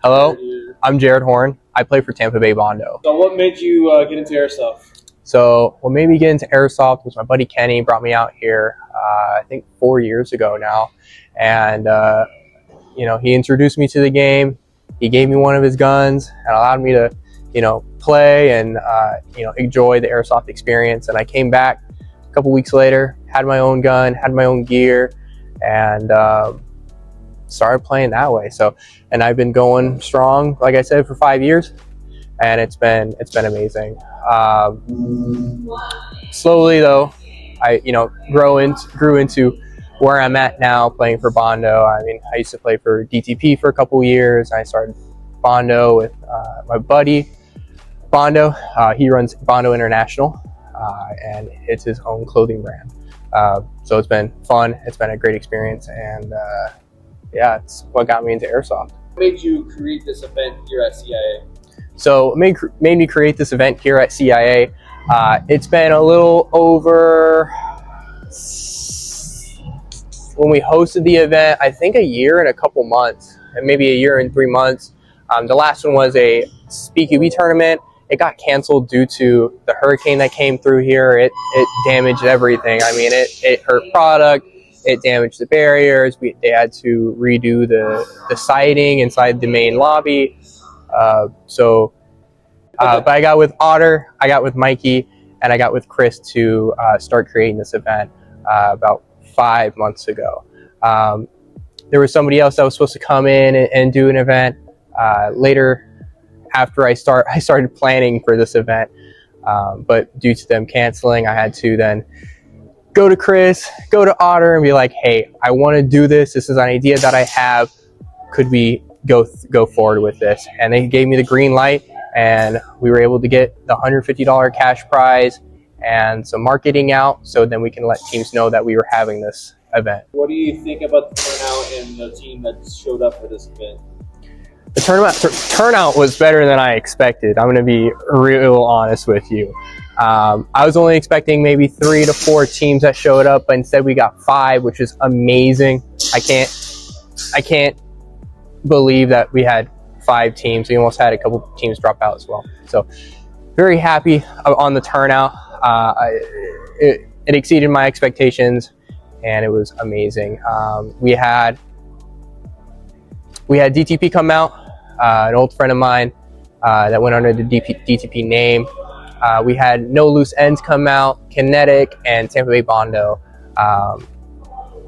Hello, I'm Jared Horn. I play for Tampa Bay Bondo. So what made you get into airsoft? So what made me get into airsoft was my buddy Kenny brought me out here, I think 4 years ago now. And, he introduced me to the game. He gave me one of his guns and allowed me to, play and, enjoy the airsoft experience. And I came back a couple weeks later, had my own gun, had my own gear, and started playing that way. So, and I've been going strong, like I said, for 5 years, and it's been amazing. Slowly though, I grew into where I'm at now, playing for Bondo. I mean, I used to play for DTP for a couple years. I started Bondo with my buddy Bondo. He runs Bondo International, and it's his own clothing brand. So it's been fun. It's been a great experience, and yeah, it's what got me into airsoft. What made you create this event here at CIA? So it made me create this event here at CIA. It's been a little over, when we hosted the event, I think a year and a couple months, and maybe a year and 3 months. The last one was a SpeedQB tournament. It got canceled due to the hurricane that came through here. It damaged everything. I mean, it hurt product. It damaged the barriers. They had to redo the siding inside the main lobby. But I got with Otter, I got with Mikey, and I got with Chris to start creating this event about 5 months ago. There was somebody else that was supposed to come in and do an event later after I started planning for this event. But due to them canceling, I had to then go to Chris, go to Otter, and be like, hey, I want to do this. This is an idea that I have. Could we go forward with this? And they gave me the green light, and we were able to get the $150 cash prize and some marketing out, so then we can let teams know that we were having this event. What do you think about the turnout and the team that showed up for this event? The turnout was better than I expected. I'm going to be real honest with you. I was only expecting maybe 3 to 4 teams that showed up, but instead we got 5, which is amazing. I can't believe that we had 5 teams. We almost had a couple teams drop out as well. So very happy on the turnout. It exceeded my expectations, and it was amazing. We had DTP come out, an old friend of mine that went under the DTP name. We had No Loose Ends come out, Kinetic, and Tampa Bay Bondo.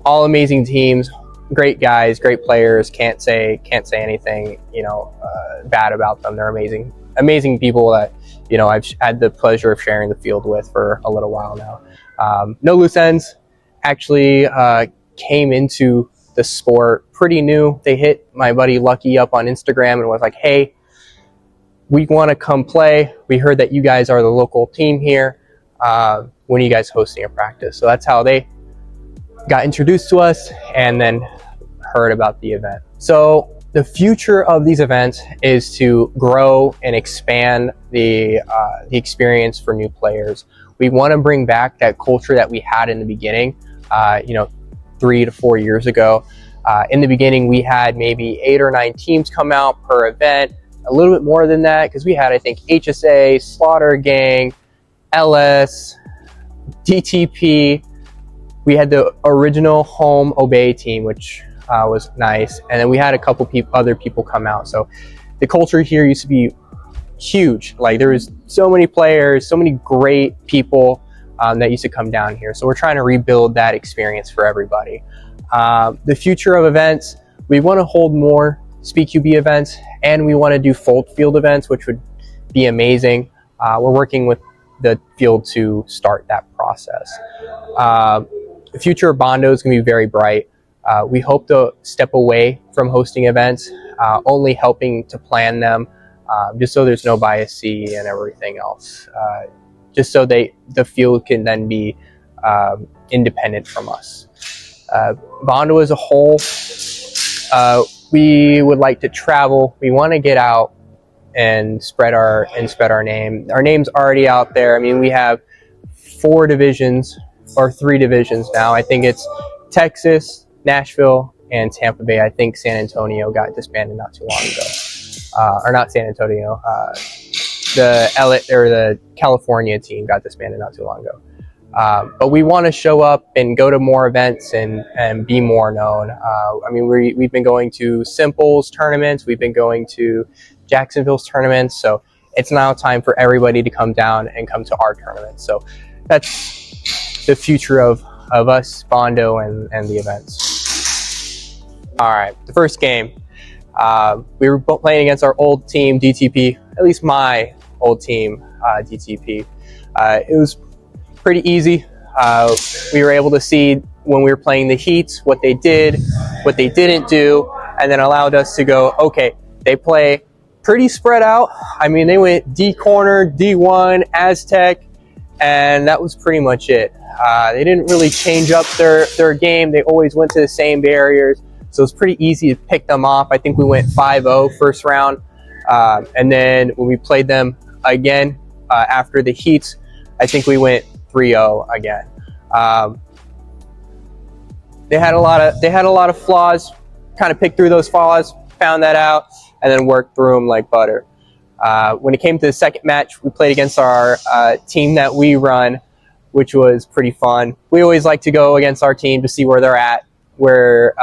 All amazing teams, great guys, great players. Can't say anything bad about them. They're amazing people that I've had the pleasure of sharing the field with for a little while now. No Loose Ends actually came into the sport pretty new. They hit my buddy Lucky up on Instagram and was like, hey, we want to come play. We heard that you guys are the local team here. When are you guys hosting a practice? So that's how they got introduced to us and then heard about the event. So the future of these events is to grow and expand the experience for new players. We want to bring back that culture that we had in the beginning, 3 to 4 years ago. In the beginning, we had maybe 8 or 9 teams come out per event, a little bit more than that, because we had, I think, HSA, Slaughter Gang, LS, DTP. We had the original home Obey team, which was nice. And then we had a couple other people come out. So the culture here used to be huge. Like, there was so many players, so many great people that used to come down here. So we're trying to rebuild that experience for everybody. The future of events, we want to hold more SpeedQB events, and we want to do full field events, which would be amazing. We're working with the field to start that process. The future of Bondo is going to be very bright. We hope to step away from hosting events, only helping to plan them, just so there's no bias and everything else. Just so the field can then be independent from us. Bondo as a whole, we would like to travel. We want to get out and spread our name. Our name's already out there. I mean, we have 4 divisions or 3 divisions now. I think it's Texas, Nashville, and Tampa Bay. I think San Antonio got disbanded not too long ago. or not San Antonio. The California team got disbanded not too long ago. But we want to show up and go to more events and be more known. I mean, we've been going to Simple's tournaments. We've been going to Jacksonville's tournaments. So it's now time for everybody to come down and come to our tournament. So that's the future of us, Bondo, and the events. All right, the first game. We were playing against our old team, DTP, at least my old team, DTP. It was pretty easy. We were able to see when we were playing the heats, what they did, what they didn't do, and then allowed us to go, okay, they play pretty spread out. I mean, they went D corner, D1, Aztec, and that was pretty much it. They didn't really change up their game. They always went to the same barriers. So it's pretty easy to pick them off. I think we went 5-0 first round. And then when we played them again after the heats, I think we went 3-0 again. They had a lot of flaws. Kind of picked through those flaws, found that out, and then worked through them like butter. When it came to the second match, we played against our team that we run, which was pretty fun. We always like to go against our team to see where they're at, where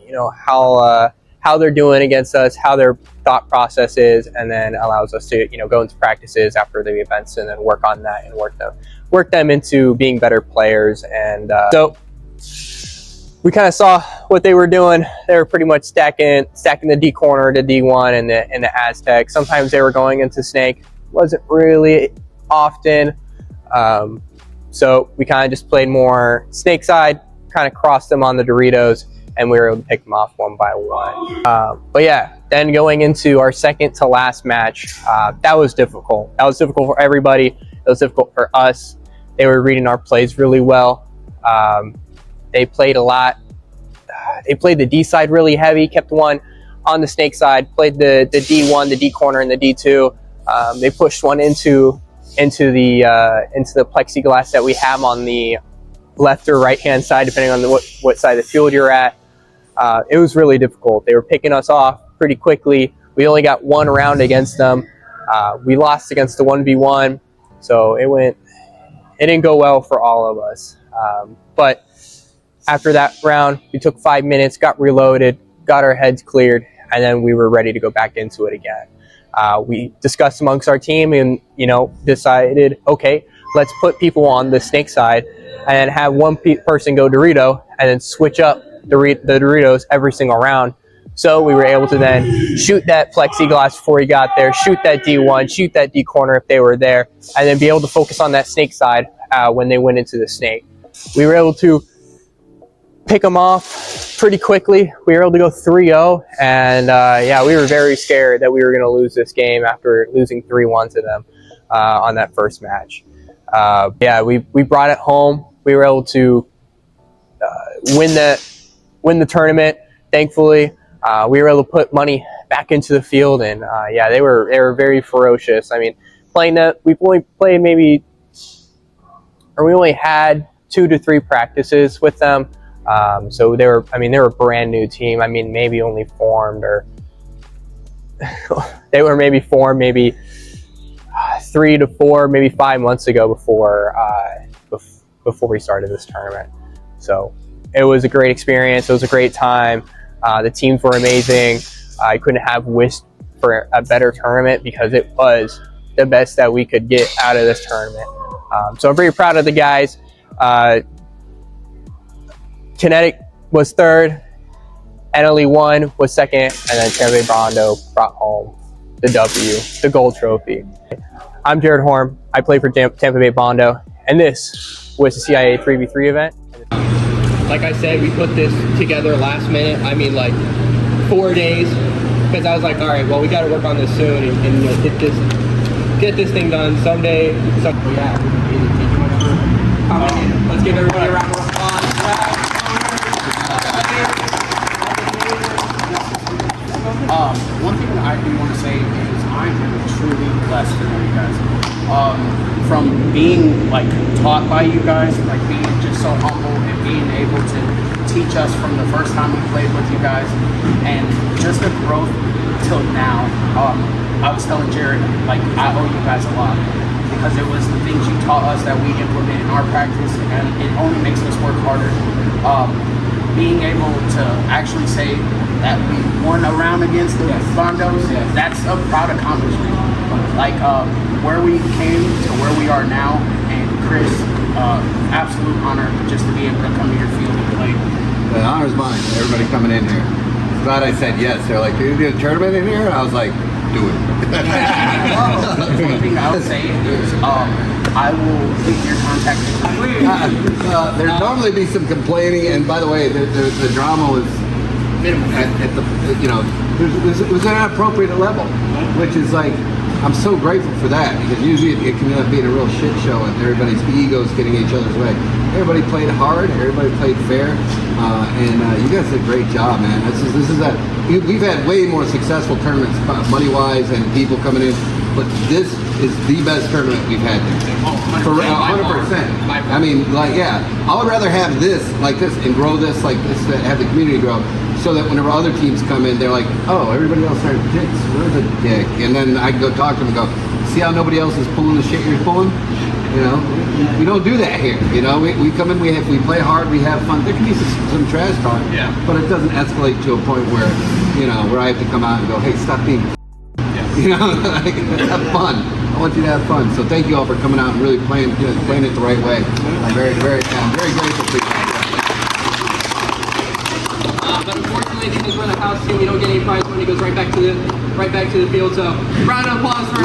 you know, how they're doing against us, how their thought process is, and then allows us to, you know, go into practices after the events and then work on that and work them into being better players. And so we kind of saw what they were doing. They were pretty much stacking the D corner to D1 and the Aztec. Sometimes they were going into Snake. Wasn't really often. So we kind of just played more Snake side, kind of crossed them on the Doritos, and we were able to pick them off one by one. But yeah, then going into our second to last match, that was difficult. That was difficult for everybody. It was difficult for us. They were reading our plays really well. They played a lot. They played the D side really heavy, kept one on the Snake side, played the D1, the D corner, and the D2. They pushed one into the plexiglass that we have on the left or right hand side, depending on what side of the field you're at. It was really difficult. They were picking us off pretty quickly. We only got one round against them. We lost against the 1v1, so it didn't go well for all of us. But after that round, we took 5 minutes, got reloaded, got our heads cleared, and then we were ready to go back into it again. We discussed amongst our team and, you know, decided, okay, let's put people on the Snake side and have one person go Dorito and then switch up the Doritos every single round. So we were able to then shoot that plexiglass before he got there, shoot that D1, shoot that D corner if they were there, and then be able to focus on that Snake side when they went into the Snake. We were able to pick them off pretty quickly. We were able to go 3-0, and yeah, we were very scared that we were going to lose this game after losing 3-1 to them on that first match. Yeah, we brought it home. We were able to win the tournament. Thankfully, we were able to put money back into the field, and yeah, they were very ferocious. I mean, playing that, we only had 2 to 3 practices with them. So they were a brand new team. I mean, maybe only formed, or they were maybe formed maybe 3 to 4, maybe 5 months ago before we started this tournament. So it was a great experience. It was a great time. The teams were amazing. I couldn't have wished for a better tournament because it was the best that we could get out of this tournament. So I'm very proud of the guys. Kinetic was third, NLE 1 was second, and then Tampa Bay Bondo brought home the W, the gold trophy. I'm Jared Horn. I play for Tampa Bay Bondo, and this was the CIA 3v3 event. Like I said, we put this together last minute. I mean, like 4 days, because I was like, all right, well, we got to work on this soon and you know, get this thing done someday. So yeah, let's give everybody a round of applause. One thing that I do want to say is I'm truly glad blessed to know you guys. From being like taught by you guys, like being just so humble and being able to teach us from the first time we played with you guys, and just the growth till now. I was telling Jared, like, I owe you guys a lot, because it was the things you taught us that we implement in our practice, and it only makes us work harder. Being able to actually say that we won a round against the Bondos, that's a proud accomplishment. Like, where we came to where we are now, and Chris, absolute honor just to be able to come to your field and play. The honor's mine. Everybody coming in here. Glad I said yes. They're like, "Can you do a tournament in here?" And I was like, "Do it." One thing I would say is, I will get your contact information. There'd normally be some complaining, and by the way, the drama was Minimal. at the, you know, it was at an appropriate level, which is like, I'm so grateful for that, because usually it can end up being a real shit show and everybody's egos getting each other's way. Everybody played hard, everybody played fair, and you guys did a great job, man. We've had way more successful tournaments money-wise and people coming in, but this is the best tournament we've had there. For 100%. I mean, like, yeah, I would rather have this like this and grow this like this, have the community grow, so that whenever other teams come in, they're like, oh, everybody else are dicks, where's the dick? And then I can go talk to them and go, see how nobody else is pulling the shit you're pulling? You know, we don't do that here. You know, we come in, we play hard, we have fun. There can be some trash talk, but it doesn't escalate to a point where, you know, where I have to come out and go, hey, stop being, you know, like, have fun. I want you to have fun. So thank you all for coming out and really playing it the right way. I'm very grateful for you. But unfortunately, because we're in a house team, we don't get any prize money. It goes right back to the field. So, round of applause for